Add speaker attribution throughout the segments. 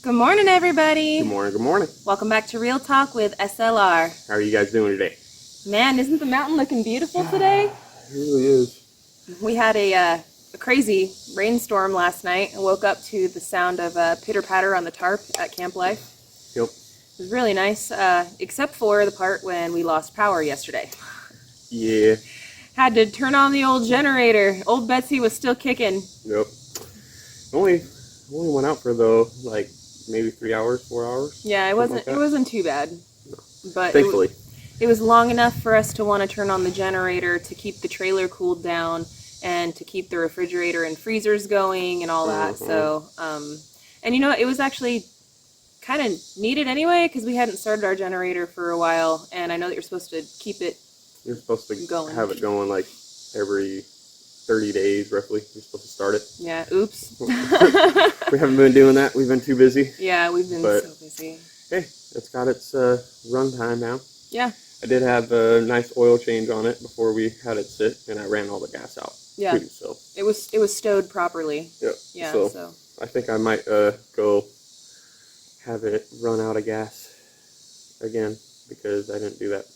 Speaker 1: Good morning, everybody.
Speaker 2: Good morning, good morning.
Speaker 1: Welcome back to Real Talk with SLR.
Speaker 2: How are you guys doing today?
Speaker 1: Man, isn't the mountain looking beautiful today?
Speaker 2: It really is.
Speaker 1: We had a crazy rainstorm last night and woke up to the sound of pitter-patter on the tarp at Camp Life.
Speaker 2: Yep.
Speaker 1: It was really nice, except for the part when we lost power yesterday.
Speaker 2: Yeah.
Speaker 1: Had to turn on the old generator. Old Betsy was still kicking.
Speaker 2: Yep. Only went out for like maybe 3 hours, 4 hours.
Speaker 1: Yeah, it wasn't too bad.
Speaker 2: No.
Speaker 1: But
Speaker 2: Thankfully.
Speaker 1: It was long enough for us to want to turn on the generator to keep the trailer cooled down and to keep the refrigerator and freezers going and all that. So, and you know, it was actually kind of needed anyway because we hadn't started our generator for a while, and I know that you're supposed to keep it
Speaker 2: You're supposed to
Speaker 1: going.
Speaker 2: have it going like every 30 days roughly. You're supposed to start it.
Speaker 1: Yeah, oops.
Speaker 2: We haven't been doing that. We've been too busy.
Speaker 1: Yeah, we've been so busy.
Speaker 2: Hey, it's got its run time now.
Speaker 1: Yeah.
Speaker 2: I did have a nice oil change on it before we had it sit, and I ran all the gas out.
Speaker 1: Yeah.
Speaker 2: Too, so.
Speaker 1: It was stowed properly.
Speaker 2: Yep.
Speaker 1: Yeah.
Speaker 2: So I think I might go have it run out of gas again because I didn't do that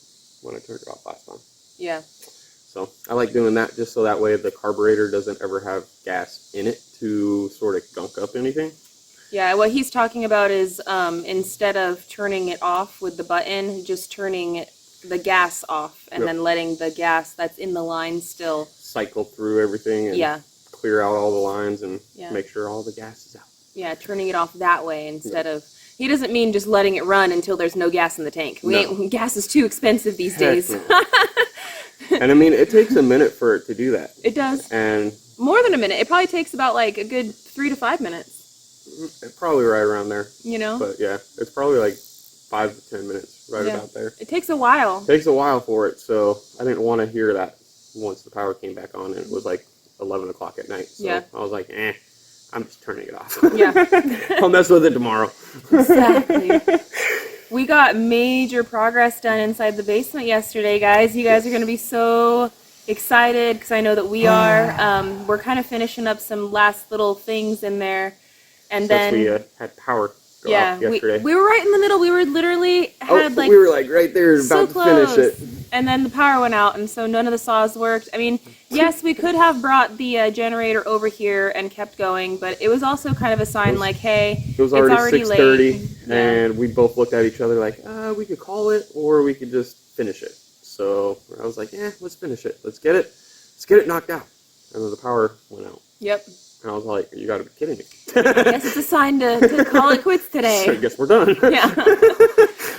Speaker 2: when I turned it off last time.
Speaker 1: Yeah.
Speaker 2: So I like doing that just so that way the carburetor doesn't ever have gas in it to sort of gunk up anything.
Speaker 1: Yeah, what he's talking about is instead of turning it off with the button, just turning the gas off and then letting the gas that's in the line still
Speaker 2: cycle through everything and clear out all the lines and make sure all the gas is out. Yeah,
Speaker 1: turning it off that way instead of... He doesn't mean just letting it run until there's no gas in the tank. Gas is too expensive these days.
Speaker 2: No. And I mean, it takes a minute for it to do that.
Speaker 1: It does.
Speaker 2: And
Speaker 1: more than a minute. It probably takes about like a good 3 to 5 minutes.
Speaker 2: Probably right around there.
Speaker 1: You know?
Speaker 2: But yeah, it's probably like 5 to 10 minutes, right about there.
Speaker 1: It takes a while.
Speaker 2: It takes a while for it, so I didn't want to hear that once the power came back on, and it was like 11 o'clock at night. So I was like, I'm just turning it off.
Speaker 1: Yeah.
Speaker 2: I'll mess with it tomorrow.
Speaker 1: Exactly. We got major progress done inside the basement yesterday, guys. You guys are going to be so excited because I know that we are. We're kind of finishing up some last little things in there. And then
Speaker 2: we had power go out yesterday.
Speaker 1: We were right in the middle. We were literally
Speaker 2: we were like right there about to finish it.
Speaker 1: And then the power went out, and so none of the saws worked. I mean, yes, we could have brought the generator over here and kept going, but it was also kind of a sign like, hey,
Speaker 2: it was already 6:30, and we both looked at each other like, we could call it, or we could just finish it. So I was like, let's finish it. Let's get it knocked out. And then the power went out.
Speaker 1: Yep.
Speaker 2: And I was like, you gotta be kidding me.
Speaker 1: I guess it's a sign to call it quits today.
Speaker 2: So I guess we're done.
Speaker 1: Yeah.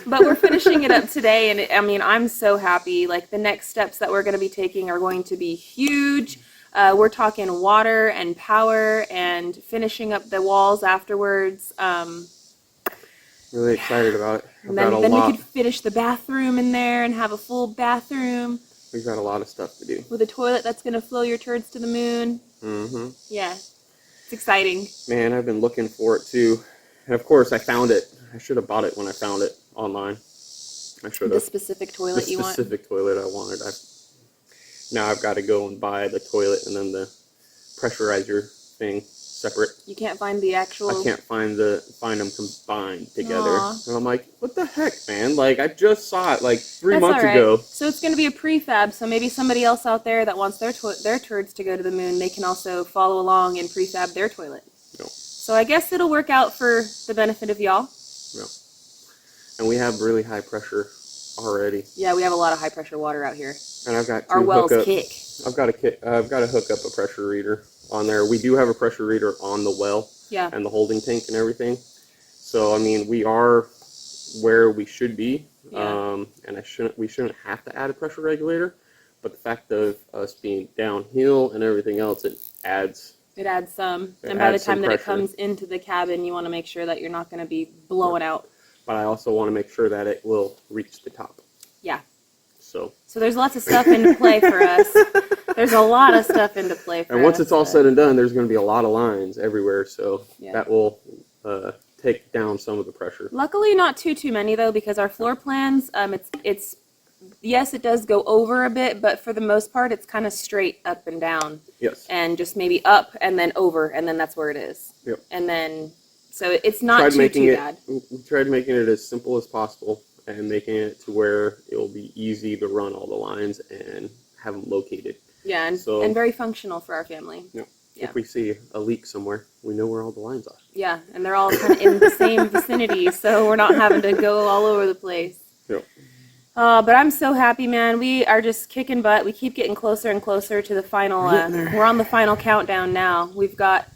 Speaker 1: But we're finishing it up today, and I mean, I'm so happy. Like, the next steps that we're going to be taking are going to be huge. We're talking water and power and finishing up the walls afterwards.
Speaker 2: Really excited about it.
Speaker 1: And then we could finish the bathroom in there and have a full bathroom.
Speaker 2: We've got a lot of stuff to do.
Speaker 1: With a toilet that's going to flow your turds to the moon. Mm-hmm. Yeah. It's exciting.
Speaker 2: Man, I've been looking for it too. And of course, I found it. I should have bought it when I found it online. I should have.
Speaker 1: The specific toilet you want?
Speaker 2: The specific toilet I wanted. Now I've got to go and buy the toilet and then the pressurizer thing separate.
Speaker 1: You can't find the actual...
Speaker 2: I can't find them combined together. And I'm like, what the heck, man? Like, I just saw it like 3 months ago.
Speaker 1: So it's going to be a prefab, so maybe somebody else out there that wants their turds to go to the moon, they can also follow along and prefab their toilet.
Speaker 2: No.
Speaker 1: So I guess it'll work out for the benefit of y'all.
Speaker 2: No. And we have really high pressure already.
Speaker 1: Yeah, we have a lot of high pressure water out here.
Speaker 2: And I've got
Speaker 1: our wells kick.
Speaker 2: I've got to hook up a pressure reader on there. We do have a pressure reader on the well and the holding tank and everything. So I mean, we are where we should be. And we shouldn't have to add a pressure regulator. But the fact of us being downhill and everything else, it adds.
Speaker 1: It adds some. And by the time that it comes into the cabin, you want to make sure that you're not going to be blowing out.
Speaker 2: But I also want to make sure that it will reach the top.
Speaker 1: Yeah.
Speaker 2: So
Speaker 1: there's lots of stuff into play for us. There's a lot of stuff into play for us.
Speaker 2: And once it's all said and done, there's going to be a lot of lines everywhere. So that will take down some of the pressure.
Speaker 1: Luckily, not too many, though, because our floor plans, it's yes, it does go over a bit, but for the most part, it's kind of straight up and down.
Speaker 2: Yes.
Speaker 1: And just maybe up and then over, and then that's where it is.
Speaker 2: Yep.
Speaker 1: And then So it's not too bad.
Speaker 2: We tried making it as simple as possible and making it to where it'll be easy to run all the lines and have them located.
Speaker 1: Yeah, and very functional for our family.
Speaker 2: Yeah. If we see a leak somewhere, we know where all the lines are.
Speaker 1: Yeah, and they're all kind of in the same vicinity, so we're not having to go all over the place.
Speaker 2: Yep.
Speaker 1: But I'm so happy, man. We are just kicking butt. We keep getting closer and closer to the final. We're on the final countdown now. We've got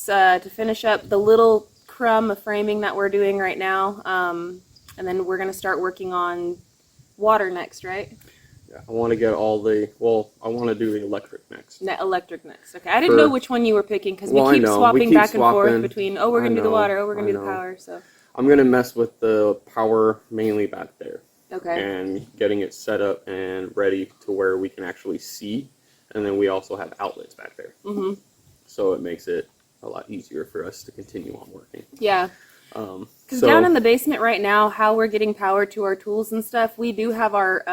Speaker 1: to finish up the little crumb of framing that we're doing right now, and then we're going to start working on water next, right?
Speaker 2: Yeah, I want to get all the, I want to do the electric next.
Speaker 1: Electric next. Okay, I didn't know which one you were picking because we keep swapping back and forth between, we're going to do the water, we're going to do the power. So
Speaker 2: I'm going to mess with the power mainly back there.
Speaker 1: Okay.
Speaker 2: And getting it set up and ready to where we can actually see. And then we also have outlets back there. Mm-hmm. So it makes it a lot easier for us to continue on working.
Speaker 1: Yeah. Because down in the basement right now, how we're getting power to our tools and stuff, we do have our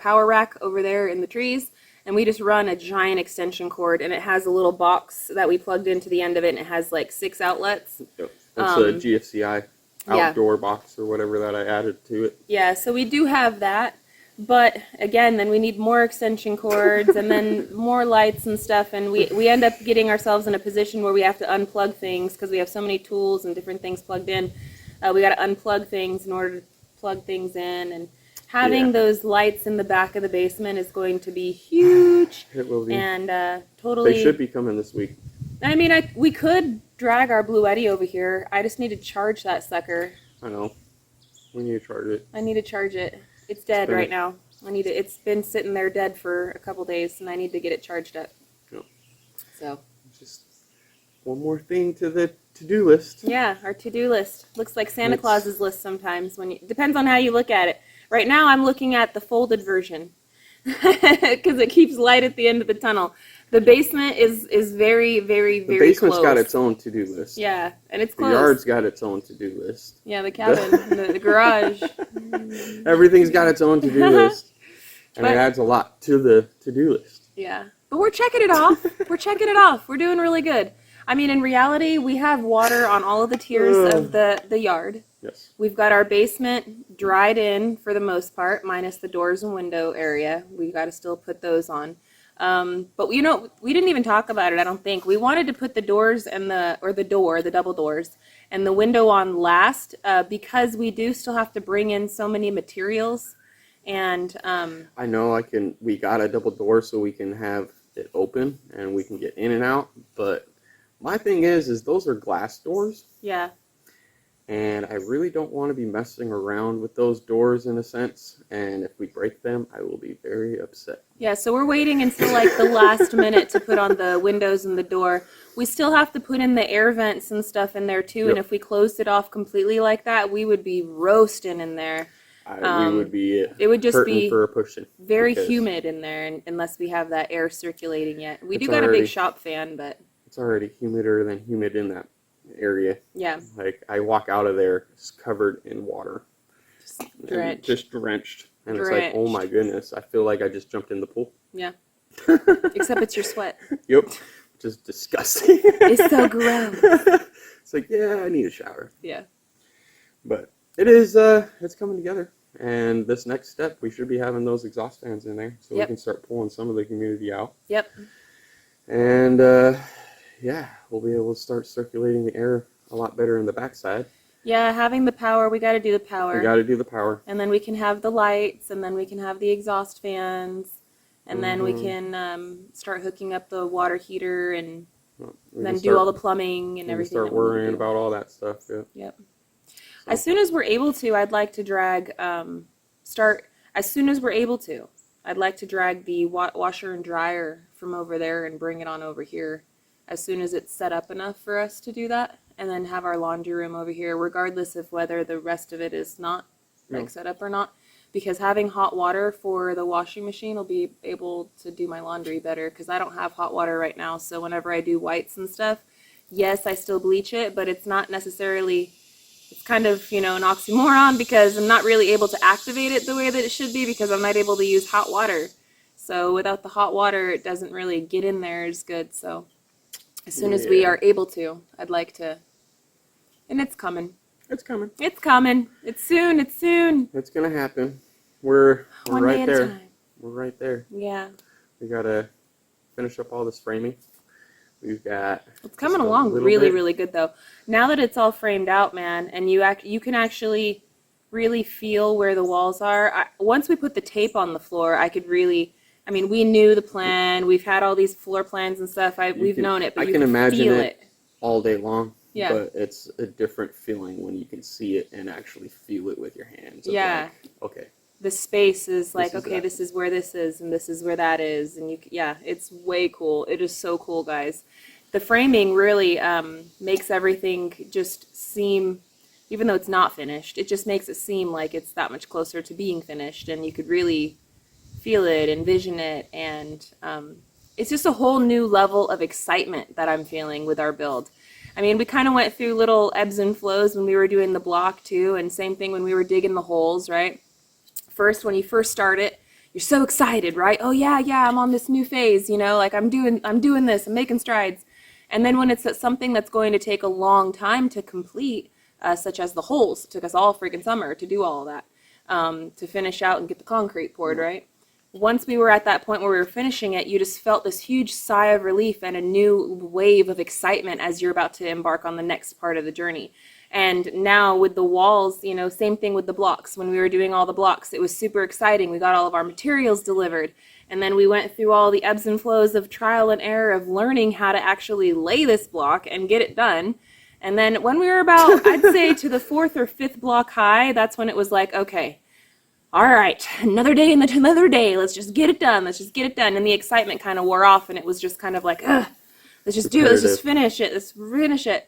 Speaker 1: power rack over there in the trees, and we just run a giant extension cord, and it has a little box that we plugged into the end of it, and it has like 6 outlets.
Speaker 2: Yep. That's a GFCI outdoor box or whatever that I added to it.
Speaker 1: Yeah, so we do have that. But again, then we need more extension cords and then more lights and stuff, and we end up getting ourselves in a position where we have to unplug things because we have so many tools and different things plugged in. We got to unplug things in order to plug things in, and having those lights in the back of the basement is going to be huge.
Speaker 2: It will be.
Speaker 1: And totally.
Speaker 2: They should be coming this week.
Speaker 1: I mean, we could drag our Blue Eddy over here. I just need to charge that sucker.
Speaker 2: I know. We need to charge it.
Speaker 1: I need to charge it. It's dead right now. It's been sitting there dead for a couple days, and I need to get it charged up.
Speaker 2: Yep.
Speaker 1: So.
Speaker 2: Just one more thing to the to-do list.
Speaker 1: Yeah, our to-do list. Looks like Santa Claus's list sometimes. Depends on how you look at it. Right now, I'm looking at the folded version because it keeps light at the end of the tunnel. The basement is very, very, very close.
Speaker 2: The basement's got its own to-do list.
Speaker 1: Yeah, and it's close.
Speaker 2: The yard's got its own to-do list.
Speaker 1: Yeah, the cabin, the garage.
Speaker 2: Everything's got its own to-do list. And it adds a lot to the to-do list.
Speaker 1: Yeah, but we're checking it off. We're doing really good. I mean, in reality, we have water on all of the tiers of the yard.
Speaker 2: Yes.
Speaker 1: We've got our basement dried in for the most part, minus the doors and window area. We got to still put those on. But we didn't even talk about it, I don't think. We wanted to put the doors and the double doors and the window on last, because we do still have to bring in so many materials. And
Speaker 2: I know we got a double door so we can have it open and we can get in and out, but my thing is those are glass doors.
Speaker 1: Yeah.
Speaker 2: And I really don't want to be messing around with those doors in a sense. And if we break them, I will be very upset.
Speaker 1: Yeah, so we're waiting until like the last minute to put on the windows and the door. We still have to put in the air vents and stuff in there too. Yep. And if we closed it off completely like that, we would be roasting in there.
Speaker 2: We would be.
Speaker 1: It would just be
Speaker 2: for a pushing.
Speaker 1: Very humid in there, unless we have that air circulating yet. We do got a big shop fan, but
Speaker 2: it's already humider than humid in that area.
Speaker 1: Yeah.
Speaker 2: Like I walk out of there, it's covered in water. Just drenched. And it's like, oh my goodness, I feel like I just jumped in the pool.
Speaker 1: Yeah. Except it's your sweat.
Speaker 2: Yep. Just disgusting.
Speaker 1: It's so gross.
Speaker 2: It's like, yeah, I need a shower.
Speaker 1: Yeah.
Speaker 2: But it's coming together. And this next step, we should be having those exhaust fans in there so we can start pulling some of the humidity out.
Speaker 1: Yep.
Speaker 2: And we'll be able to start circulating the air a lot better in the backside.
Speaker 1: Yeah, having the power, we got to do the power.
Speaker 2: We got to do the power.
Speaker 1: And then we can have the lights, and then we can have the exhaust fans, and then we can start hooking up the water heater, and then do all the plumbing and everything.
Speaker 2: Start worrying about all that stuff. Yeah.
Speaker 1: Yep. So. As soon as we're able to, I'd like to drag the washer and dryer from over there and bring it on over here as soon as it's set up enough for us to do that, and then have our laundry room over here, regardless of whether the rest of it is not set up or not, because having hot water for the washing machine will be able to do my laundry better, because I don't have hot water right now. So whenever I do whites and stuff, yes, I still bleach it, but it's not necessarily, it's kind of, an oxymoron, because I'm not really able to activate it the way that it should be, because I'm not able to use hot water. So without the hot water, it doesn't really get in there as good. So as soon as we are able to, I'd like to And it's coming.
Speaker 2: It's coming.
Speaker 1: It's coming. It's soon. It's soon.
Speaker 2: It's gonna happen. We're
Speaker 1: One
Speaker 2: right
Speaker 1: day at a
Speaker 2: there.
Speaker 1: time.
Speaker 2: We're right there.
Speaker 1: Yeah.
Speaker 2: We gotta finish up all this framing. We've got.
Speaker 1: It's coming along really, really good though. Now that it's all framed out, man, and you can actually really feel where the walls are. Once we put the tape on the floor, I could really. I mean, we knew the plan. We've had all these floor plans and stuff. We've known it, but you can imagine feel it
Speaker 2: all day long.
Speaker 1: Yeah.
Speaker 2: But it's a different feeling when you can see it and actually feel it with your hands.
Speaker 1: Yeah.
Speaker 2: Like, okay.
Speaker 1: The space is like, okay, this is where this is, and this is where that is, and it's way cool. It is so cool, guys. The framing really makes everything just seem, even though it's not finished, it just makes it seem like it's that much closer to being finished, and you could really feel it, envision it, and it's just a whole new level of excitement that I'm feeling with our build. I mean, we kind of went through little ebbs and flows when we were doing the block too, and same thing when we were digging the holes, right? First, when you first start it, you're so excited, right? Oh yeah, I'm on this new phase, like I'm doing this, I'm making strides. And then when it's something that's going to take a long time to complete, such as the holes, it took us all freaking summer to do all of that, to finish out and get the concrete poured, right? Once we were at that point where we were finishing it, you just felt this huge sigh of relief and a new wave of excitement as you're about to embark on the next part of the journey. And now with the walls, same thing with the blocks. When we were doing all the blocks, it was super exciting. We got all of our materials delivered. And then we went through all the ebbs and flows of trial and error of learning how to actually lay this block and get it done. And then when we were about, I'd say to the 4th or 5th block high, that's when it was like, okay, all right, another day and another day. Let's just get it done. Let's just get it done. And the excitement kind of wore off, and it was just kind of like, let's just do it. Let's just finish it. Let's finish it.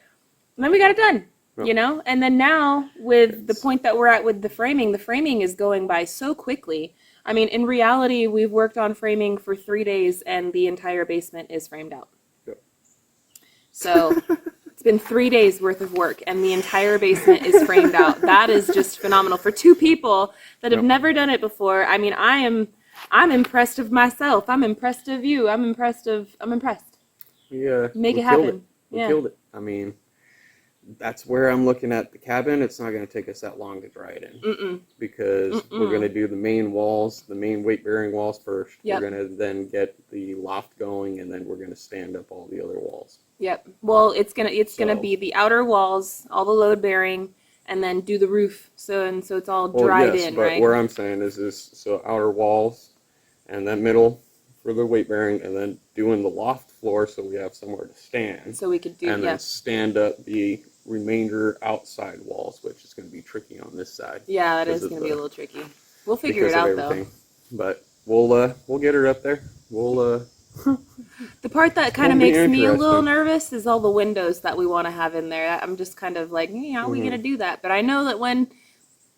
Speaker 1: And then we got it done. And then now with the point that we're at with the framing is going by so quickly. I mean, in reality, we've worked on framing for 3 days and the entire basement is framed out.
Speaker 2: Yep.
Speaker 1: So it's been 3 days worth of work and the entire basement is framed out. That is just phenomenal for 2 people that have never done it before. I mean, I'm impressed of myself. I'm impressed of you. I'm impressed.
Speaker 2: Yeah.
Speaker 1: Make it happen.
Speaker 2: We killed it. I mean, that's where I'm looking at the cabin. It's not going to take us that long to dry it in. Because we're going to do the main walls, the main weight-bearing walls first. Yep. We're going to then get the loft going, and then we're going to stand up all the other walls.
Speaker 1: Yep. Well, it's gonna be the outer walls, all the load-bearing, and then do the roof. So it's all dried in,
Speaker 2: but
Speaker 1: right?
Speaker 2: Where I'm saying is so outer walls, and then middle for the weight-bearing, and then doing the loft floor so we have somewhere to stand.
Speaker 1: So we could do,
Speaker 2: and then stand up the remainder outside walls, which is going to be tricky on this side.
Speaker 1: Yeah, that is going to be a little tricky. We'll figure it out though.
Speaker 2: But we'll get her up there. We'll
Speaker 1: the part that kind of makes me a little nervous is all the windows that we want to have in there. I'm just kind of like, how are we going to do that? But I know that when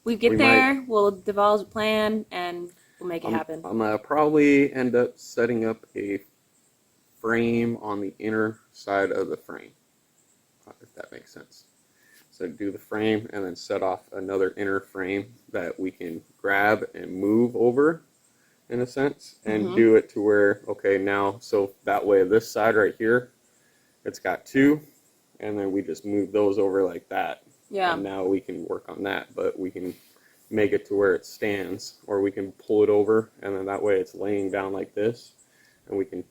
Speaker 1: we get there, we'll divulge a plan and we'll make it happen.
Speaker 2: I'm going to probably end up setting up a frame on the inner side of the frame, if that makes sense. So do the frame and then set off another inner frame that we can grab and move over in a sense and do it to where, okay, now, so that way this side right here, it's got 2 and then we just move those over like that. Yeah. And now we can work on that, but we can make it to where it stands, or we can pull it over and then that way it's laying down like this and we can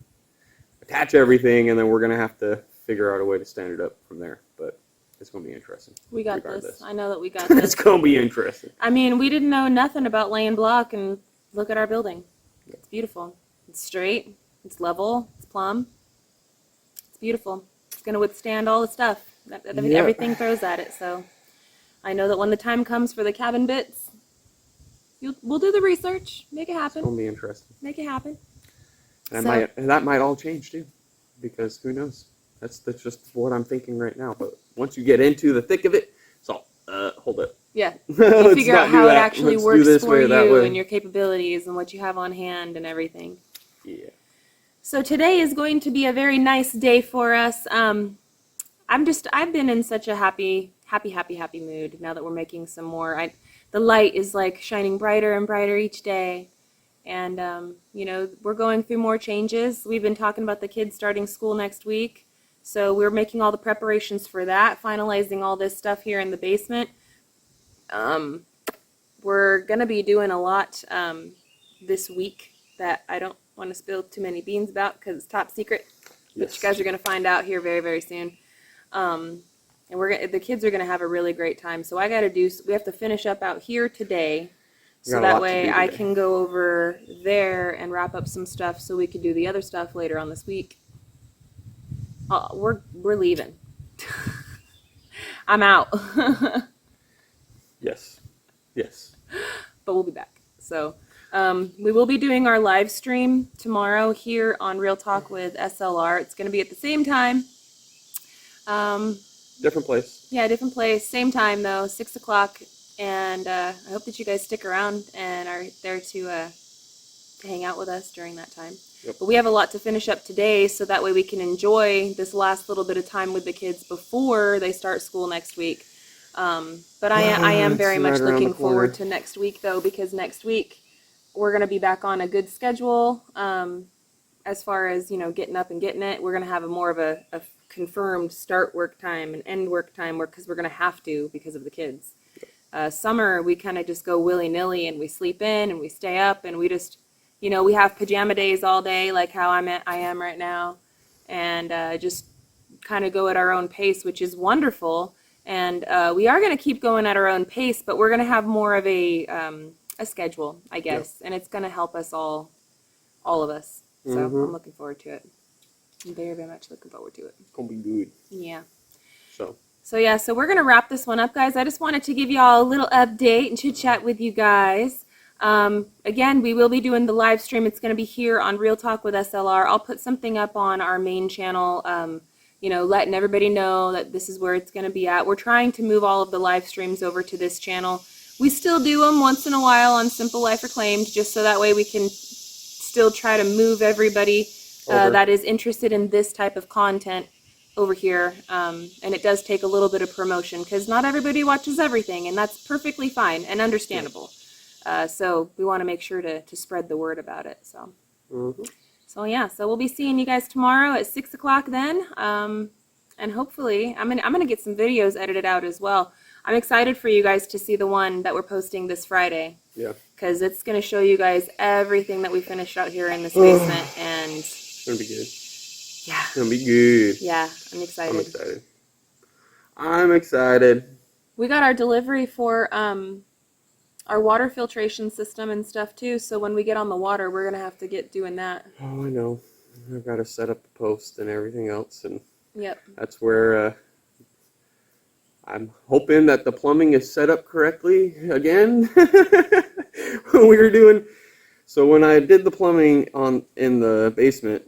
Speaker 2: attach everything, and then we're going to have to figure out a way to stand it up from there. But it's going to be interesting.
Speaker 1: We got this. I know that we got this.
Speaker 2: It's going to be interesting.
Speaker 1: I mean, we didn't know nothing about laying block, and look at our building. It's beautiful. It's straight. It's level. It's plumb. It's beautiful. It's going to withstand all the stuff that everything throws at it. So I know that when the time comes for the cabin bits, we'll do the research. Make it happen.
Speaker 2: It's going to be interesting.
Speaker 1: Make it happen.
Speaker 2: And that might all change too, because who knows? That's just what I'm thinking right now. But once you get into the thick of it, it's all, hold it.
Speaker 1: Yeah. You figure out how it actually works for you and your capabilities and what you have on hand and everything.
Speaker 2: Yeah.
Speaker 1: So today is going to be a very nice day for us. I've been in such a happy mood now that we're making some more. The light is like shining brighter and brighter each day. And, we're going through more changes. We've been talking about the kids starting school next week. So we're making all the preparations for that, finalizing all this stuff here in the basement. We're going to be doing a lot this week that I don't want to spill too many beans about because it's top secret. Yes. But you guys are going to find out here very, very soon. And the kids are going to have a really great time. So we have to finish up out here today. So that way I can go over there and wrap up some stuff so we can do the other stuff later on this week. We're leaving. I'm out.
Speaker 2: Yes. Yes.
Speaker 1: But we'll be back. So we will be doing our live stream tomorrow here on Real Talk with SLR. It's going to be at the same time.
Speaker 2: Different place.
Speaker 1: Yeah, different place. Same time, though, 6 o'clock. And I hope that you guys stick around and are there to hang out with us during that time.
Speaker 2: Yep.
Speaker 1: But we have a lot to finish up today, so that way we can enjoy this last little bit of time with the kids before they start school next week. But I am very much looking forward to next week, though, because next week we're going to be back on a good schedule as far as, getting up and getting it. We're going to have more of a confirmed start work time and end work time because we're going to have to because of the kids. Summer, we kind of just go willy-nilly and we sleep in and we stay up and we just, we have pajama days all day like how I am right now, and just kind of go at our own pace, which is wonderful. And we are going to keep going at our own pace, but we're going to have more of a schedule, I guess, and it's going to help us all of us. So I'm looking forward to it. I'm very, very much looking forward to it.
Speaker 2: It's going to be good.
Speaker 1: Yeah.
Speaker 2: So
Speaker 1: we're going to wrap this one up, guys. I just wanted to give you all a little update and chit-chat with you guys. Again, we will be doing the live stream. It's going to be here on Real Talk with SLR. I'll put something up on our main channel, letting everybody know that this is where it's going to be at. We're trying to move all of the live streams over to this channel. We still do them once in a while on Simple Life Reclaimed, just so that way we can still try to move everybody that is interested in this type of content over here, and it does take a little bit of promotion because not everybody watches everything, and that's perfectly fine and understandable. So we want to make sure to spread the word about it. So we'll be seeing you guys tomorrow at 6 o'clock then, and hopefully I'm gonna get some videos edited out as well. I'm excited for you guys to see the one that we're posting this Friday.
Speaker 2: Yeah.
Speaker 1: Because it's gonna show you guys everything that we finished out here in this basement, and
Speaker 2: it's gonna be good.
Speaker 1: Yeah.
Speaker 2: It's going to be good.
Speaker 1: Yeah, I'm excited.
Speaker 2: I'm excited.
Speaker 1: We got our delivery for our water filtration system and stuff too, so when we get on the water, we're going to have to get doing that.
Speaker 2: Oh, I know. I've got to set up the post and everything else, and
Speaker 1: yep.
Speaker 2: That's where I'm hoping that the plumbing is set up correctly again. So when I did the plumbing in the basement,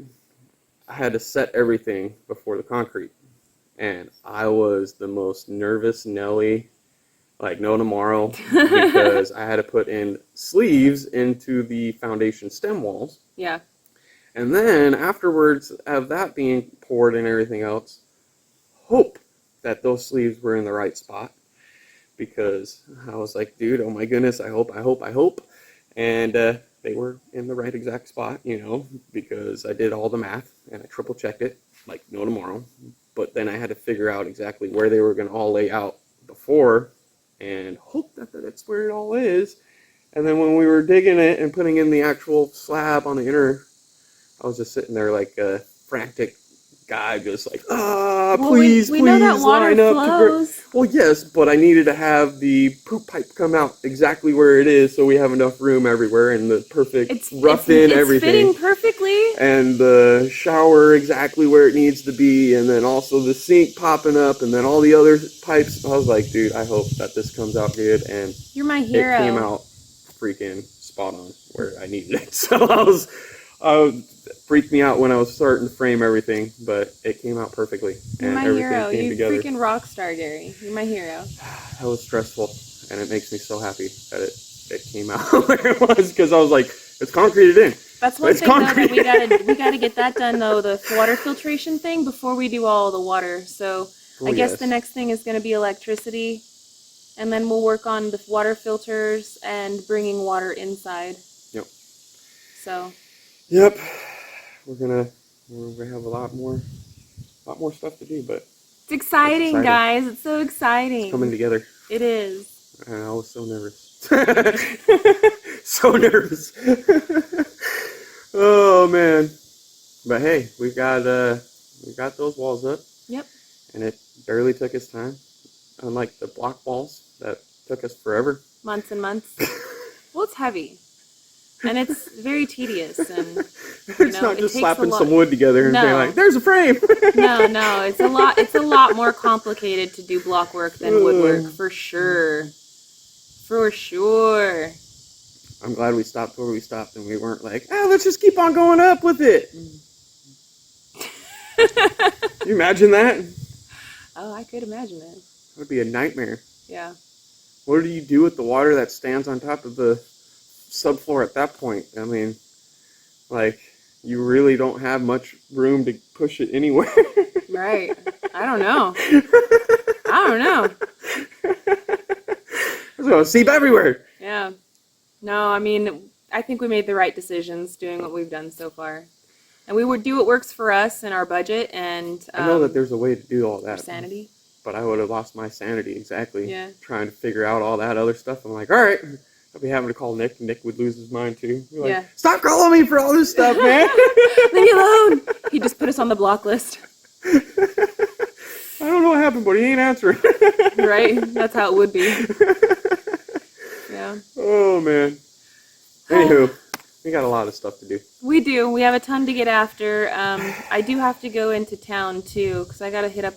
Speaker 2: I had to set everything before the concrete, and I was the most nervous Nelly, like no tomorrow, because I had to put in sleeves into the foundation stem walls.
Speaker 1: Yeah.
Speaker 2: And then afterwards of that being poured and everything else, hope that those sleeves were in the right spot, because I was like, dude, oh my goodness, I hope. And they were in the right exact spot, because I did all the math and I triple checked it, like no tomorrow. But then I had to figure out exactly where they were going to all lay out before and hope that that's where it all is. And then when we were digging it and putting in the actual slab on the inner, I was just sitting there like a frantic guy, just like, please
Speaker 1: know that water
Speaker 2: line up.
Speaker 1: Flows.
Speaker 2: Well, yes, but I needed to have the poop pipe come out exactly where it is, so we have enough room everywhere and the perfect everything.
Speaker 1: It's fitting perfectly.
Speaker 2: And the shower exactly where it needs to be, and then also the sink popping up, and then all the other pipes. I was like, dude, I hope that this comes out good, and
Speaker 1: you're my hero.
Speaker 2: It came out freaking spot on where I needed it. So I freaked me out when I was starting to frame everything, but it came out perfectly.
Speaker 1: You're my hero. You're a freaking rock star, Gary. You're my hero.
Speaker 2: That was stressful, and it makes me so happy that it came out where it was, because I was like, it's concreted in.
Speaker 1: That's one thing, though, that we gotta get that done, though, the water filtration thing, before we do all the water. So I guess the next thing is going to be electricity, and then we'll work on the water filters and bringing water inside.
Speaker 2: Yep.
Speaker 1: So.
Speaker 2: Yep. We're gonna have a lot more A lot more stuff to do, but
Speaker 1: it's exciting, guys. It's so exciting.
Speaker 2: It's coming together.
Speaker 1: It is.
Speaker 2: And I was so nervous. So nervous. Oh man. But hey, we got those walls up.
Speaker 1: Yep.
Speaker 2: And it barely took us time. Unlike the block walls that took us forever.
Speaker 1: Months and months. Well, it's heavy. And it's very tedious, and
Speaker 2: it's not just slapping some wood together and being like, "There's a frame."
Speaker 1: No, it's a lot. It's a lot more complicated to do block work than woodwork, for sure. For sure.
Speaker 2: I'm glad we stopped where we stopped, and we weren't like, "Oh, let's just keep on going up with it." Can you imagine that?
Speaker 1: Oh, I could imagine it.
Speaker 2: That would be a nightmare.
Speaker 1: Yeah.
Speaker 2: What do you do with the water that stands on top of the subfloor at that point? I mean, like, you really don't have much room to push it anywhere.
Speaker 1: Right. I don't know.
Speaker 2: It's going to seep everywhere.
Speaker 1: Yeah. No, I mean, I think we made the right decisions doing what we've done so far. And we would do what works for us and our budget and
Speaker 2: I know that there's a way to do all that.
Speaker 1: Sanity.
Speaker 2: But I would have lost my sanity, exactly.
Speaker 1: Yeah.
Speaker 2: Trying to figure out all that other stuff. I'm like, all right. I'd be having to call Nick, and Nick would lose his mind too. Like,
Speaker 1: yeah.
Speaker 2: Stop calling me for all this stuff, man.
Speaker 1: Leave me alone. He just put us on the block list.
Speaker 2: I don't know what happened, but he ain't answering.
Speaker 1: Right? That's how it would be. Yeah.
Speaker 2: Oh, man. Anywho, we got a lot of stuff to do.
Speaker 1: We do. We have a ton to get after. I do have to go into town too, because I got to hit up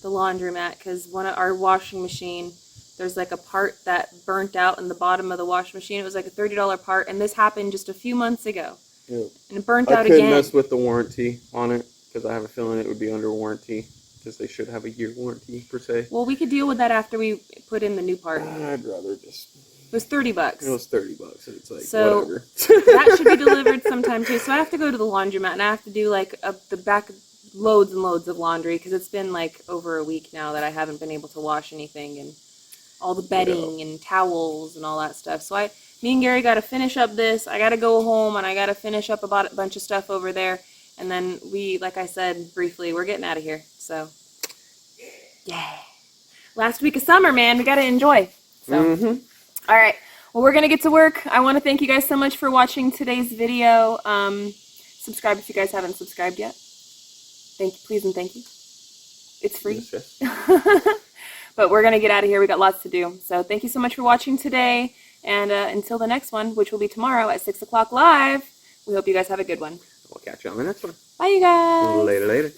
Speaker 1: the laundromat, because our washing machine, there's like a part that burnt out in the bottom of the washing machine. It was like a $30 part, and this happened just a few months ago.
Speaker 2: Yeah.
Speaker 1: And it burnt out again.
Speaker 2: I couldn't mess with the warranty on it, because I have a feeling it would be under warranty, because they should have a year warranty per se.
Speaker 1: Well, we could deal with that after we put in the new part.
Speaker 2: I'd rather just...
Speaker 1: It was $30.
Speaker 2: It was $30, and it's like,
Speaker 1: so,
Speaker 2: whatever.
Speaker 1: That should be delivered sometime too. So I have to go to the laundromat, and I have to do like the back loads and loads of laundry, because it's been like over a week now that I haven't been able to wash anything, and all the bedding and towels and all that stuff. So me and Gary got to finish up this. I got to go home, and I got to finish up about a bunch of stuff over there. And then like I said briefly, we're getting out of here. So, yeah. Last week of summer, man. We got to enjoy. So, All right. Well, we're going to get to work. I want to thank you guys so much for watching today's video. Subscribe if you guys haven't subscribed yet. Please and thank you. It's free.
Speaker 2: Yes.
Speaker 1: But we're going to get out of here. We got lots to do. So thank you so much for watching today. And until the next one, which will be tomorrow at 6 o'clock live, we hope you guys have a good one.
Speaker 2: We'll catch you on the next one.
Speaker 1: Bye, you guys.
Speaker 2: Later.